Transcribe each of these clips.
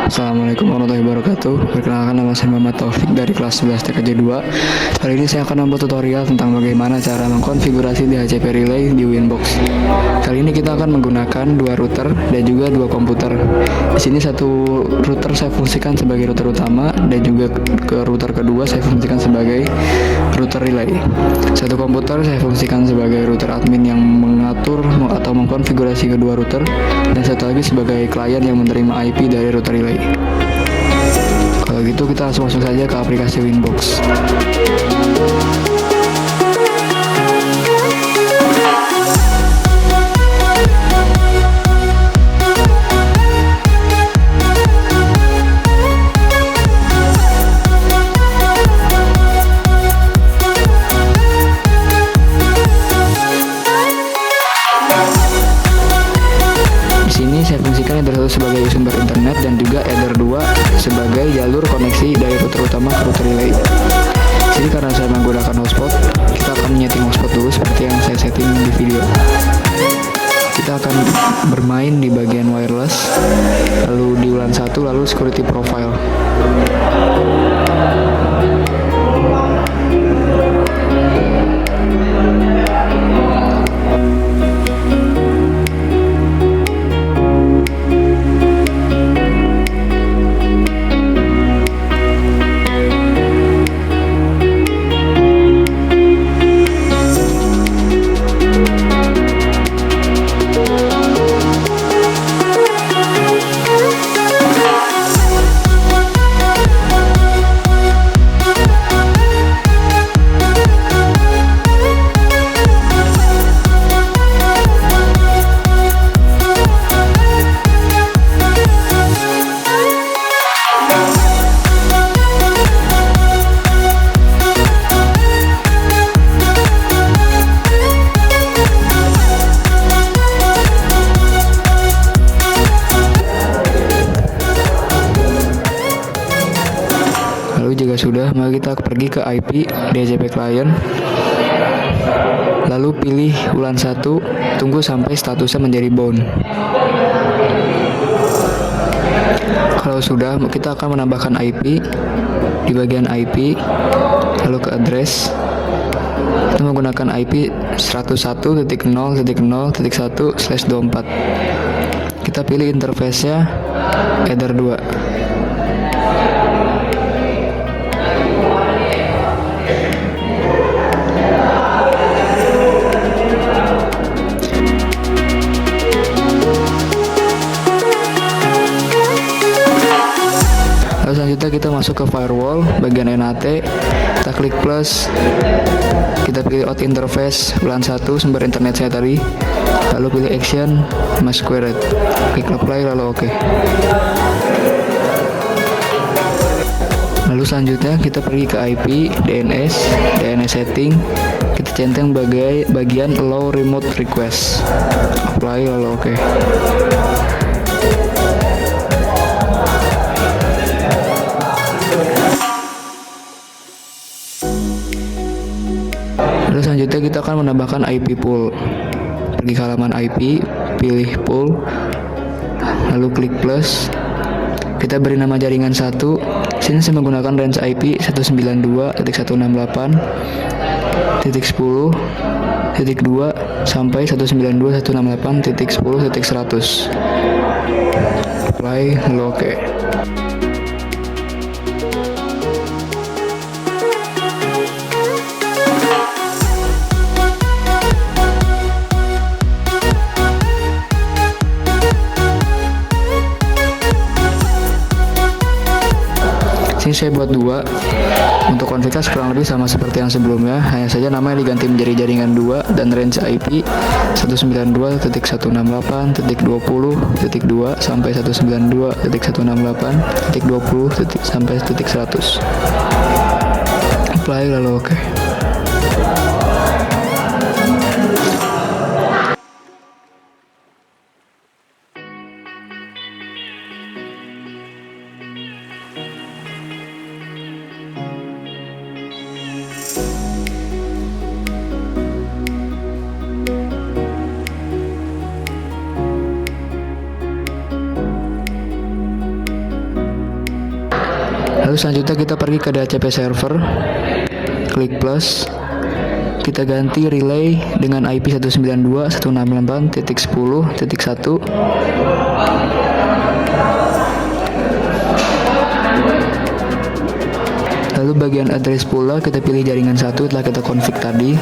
Assalamualaikum warahmatullahi wabarakatuh. Perkenalkan, nama saya Muhammad Taufik dari kelas 11 TKJ 2. Kali ini saya akan membuat tutorial tentang bagaimana cara mengkonfigurasi DHCP Relay di Winbox. Kali ini kita akan menggunakan dua router dan juga dua komputer. Di sini satu router saya fungsikan sebagai router utama dan juga ke router kedua saya fungsikan sebagai router relay. Satu komputer saya fungsikan sebagai router admin yang mengatur atau mengkonfigurasi kedua router, dan satu lagi sebagai klien yang menerima IP dari router relay. Kalau gitu kita langsung masuk saja ke aplikasi Winbox. Saya fungsikan Ether 1 sebagai sumber internet dan juga Ether 2 sebagai jalur koneksi dari router utama ke router relay. Jadi karena saya menggunakan hotspot, kita akan menyeting hotspot dulu seperti yang saya setting di video. Kita akan bermain di bagian wireless, lalu di WLAN 1, lalu security profile. Jika sudah, mari kita pergi ke IP DHCP client, lalu pilih WLAN 1, tunggu sampai statusnya menjadi bound. Kalau sudah, kita akan menambahkan IP di bagian IP, lalu ke address. Kita menggunakan IP 101.0.0.1/24. Kita pilih interface-nya Ether 2. Lalu selanjutnya kita masuk ke firewall, bagian NAT, kita klik plus, kita pilih out interface WLAN 1 sumber internet saya tadi, lalu pilih action masquerade, klik apply lalu oke. Lalu selanjutnya kita pergi ke IP, DNS setting, kita centang bagian allow remote request, apply lalu oke. Lalu selanjutnya kita akan menambahkan IP pool. Pergi ke halaman IP, pilih pool, lalu klik plus. Kita beri nama jaringan 1. Sini saya menggunakan range IP 192.168.10.2 sampai 192.168.10.100. Apply lalu oke. Ini saya buat dua. Untuk konfigurasi kurang lebih sama seperti yang sebelumnya, hanya saja namanya diganti menjadi jaringan 2 dan range IP 192.168.20.2 sampai 192.168.20 sampai 100. Apply lalu oke. Lalu selanjutnya kita pergi ke DHCP server, klik plus, kita ganti relay dengan IP 192.168.10.1. Lalu bagian address pula kita pilih jaringan 1 telah kita config tadi.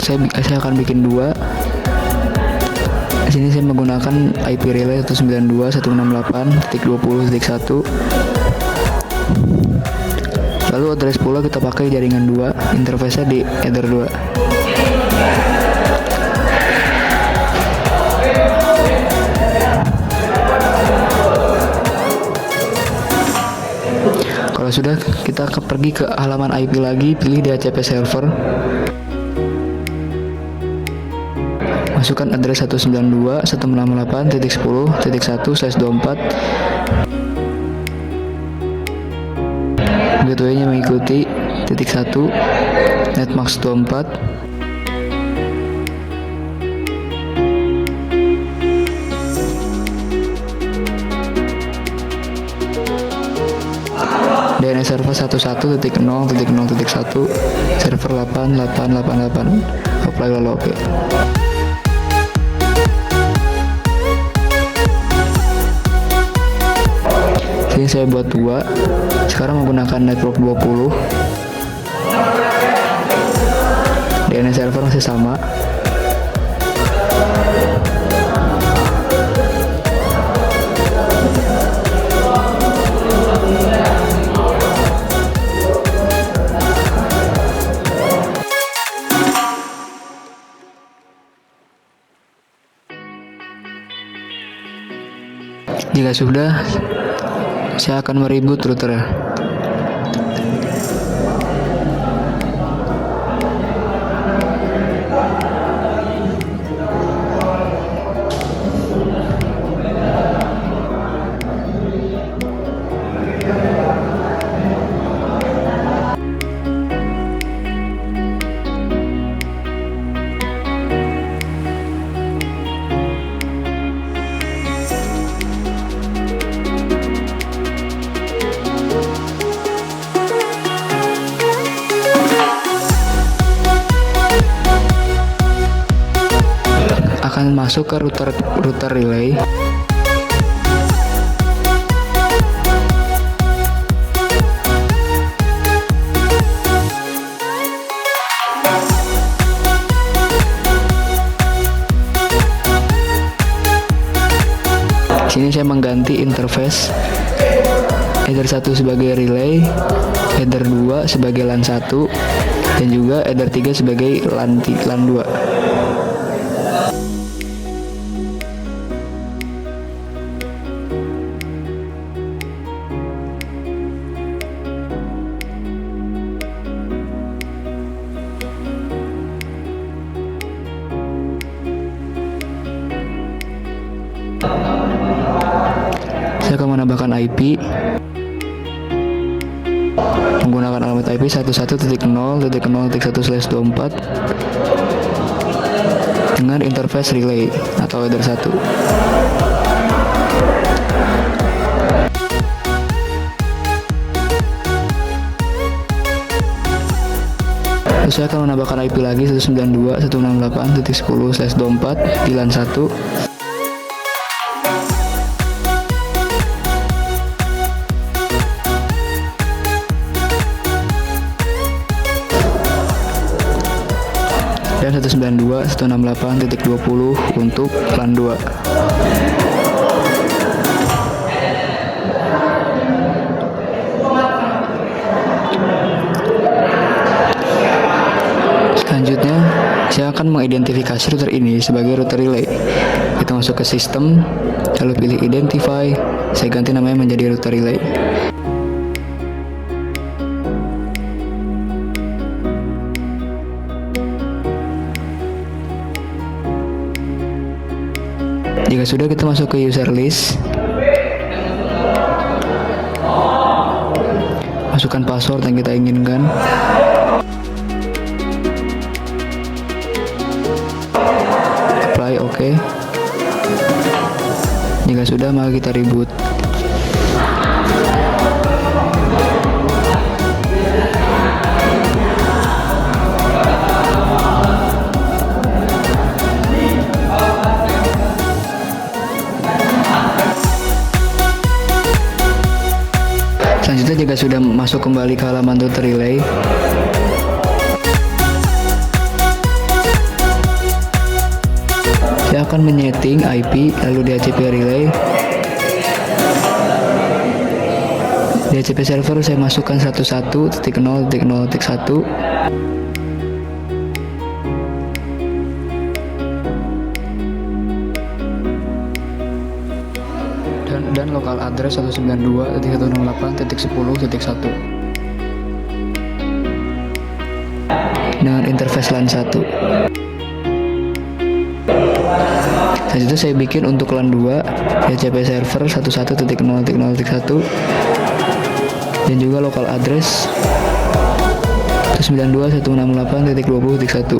Selanjutnya saya akan bikin 2. Di sini saya menggunakan IP relay 192.168.20.1. Lalu address pula kita pakai jaringan 2, interface-nya di header 2. Kalau sudah, kita pergi ke halaman IP lagi, pilih DHCP server. Masukkan address 192.168.10.1/24. Gateway-nya mengikuti .1 netmask 24. DNS server 11.0.0.1 server 8888. Apply lalu oke. Ini saya buat 2. Sekarang menggunakan network 20. DNS server masih sama. Jika sudah, saya akan mereboot router. Akan masuk ke router relay. Sini saya mengganti interface, header 1 sebagai relay, header 2 sebagai LAN 1, dan juga header 3 sebagai LAN 2. Saya akan menambahkan IP menggunakan alamat IP 11.0.0.1/24 dengan interface relay atau header 1. Terus saya akan menambahkan IP lagi 192.168.10/24 di LAN 1. Dan 192.168.20 untuk LAN 2. Selanjutnya, saya akan mengidentifikasi router ini sebagai router relay. Kita masuk ke sistem, lalu pilih identify, saya ganti namanya menjadi router relay. Jika sudah, kita masuk ke user list, masukkan password yang kita inginkan. Oke. Jika sudah, maka kita reboot. Selanjutnya, jika sudah masuk kembali ke halaman tutor relay, saya akan menyeting IP lalu DHCP relay. DHCP server saya masukkan 11.0.0.1 dan lokal address 192.168.10.1 dengan interface LAN 1. Selanjutnya saya bikin untuk LAN 2 DHCP server 11.0.0.1 dan juga lokal address 192.168.20.1.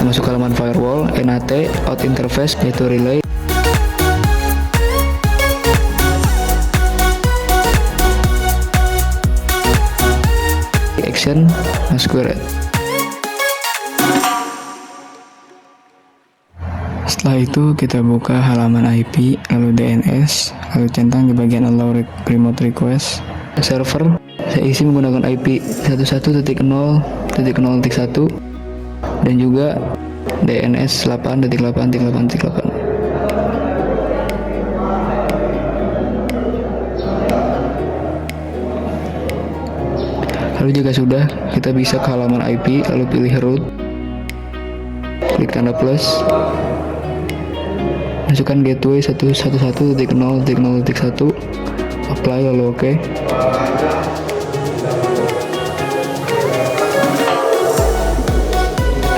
Masuk ke halaman firewall, NAT, out interface, yaitu relay. Action, masquerade. Setelah itu kita buka halaman IP, lalu DNS, lalu centang di bagian allow remote request. Server saya isi menggunakan IP 11.0.0.1 dan juga DNS 8.8.8.8. Lalu jika sudah, kita bisa ke halaman IP, lalu pilih root, klik tanda plus, masukkan gateway 111.0.0.1, apply lalu oke.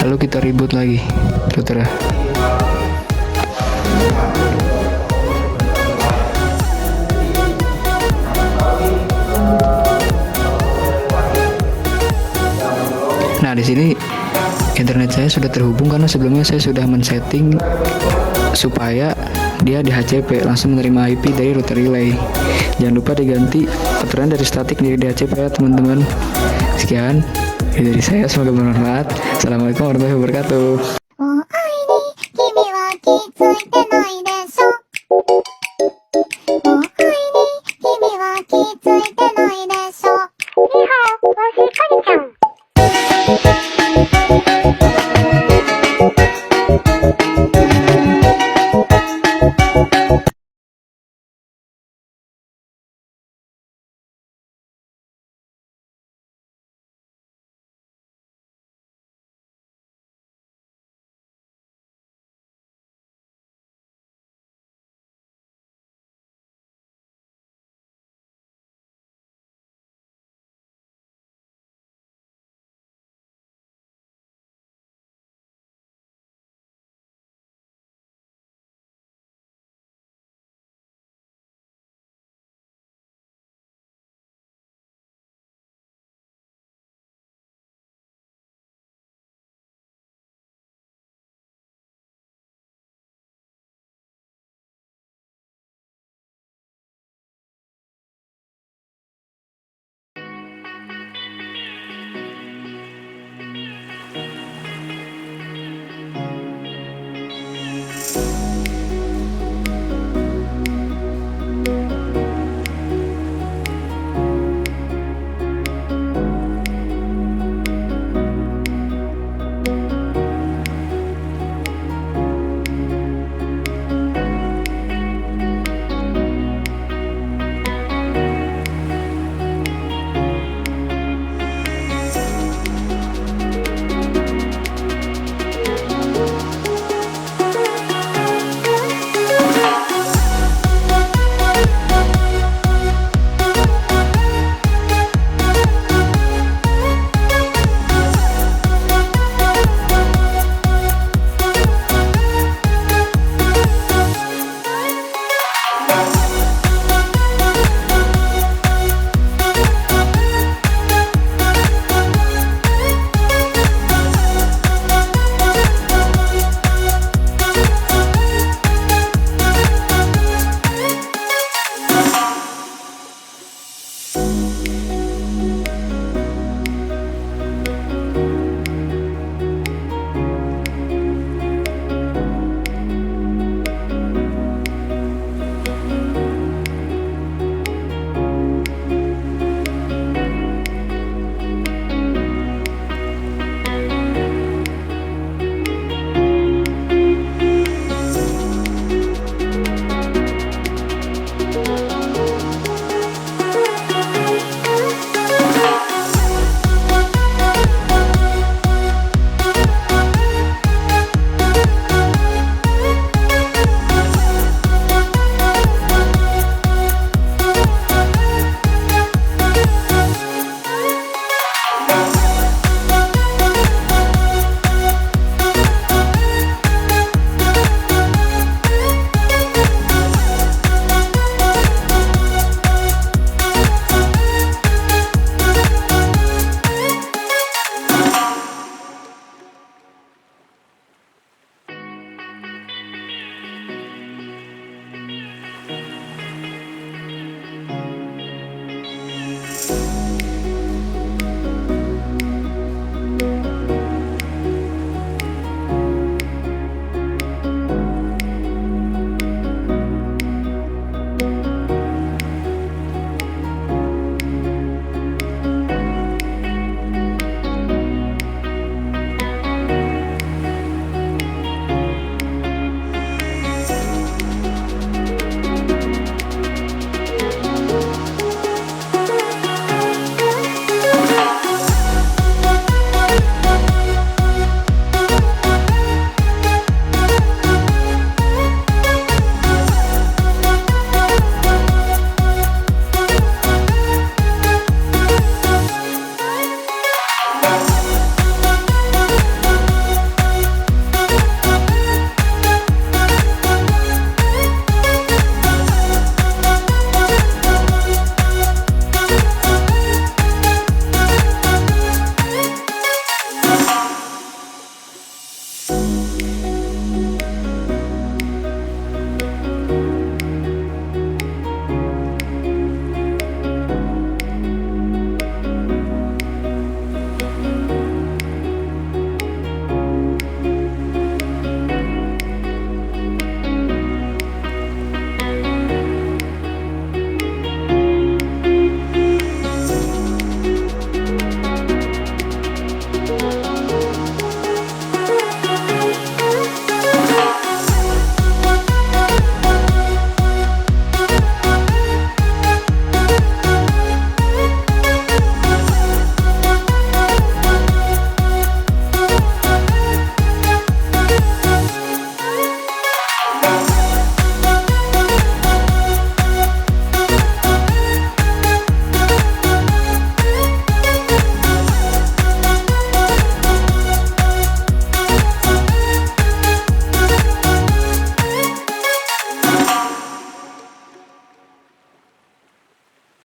Lalu kita reboot lagi, saudara. Nah, di sini internet saya sudah terhubung karena sebelumnya saya sudah men-setting supaya dia DHCP langsung menerima IP dari router relay. Jangan lupa diganti aturan dari statik dari DHCP ya teman-teman. Sekian dari saya, semoga bermanfaat. Assalamualaikum warahmatullahi wabarakatuh.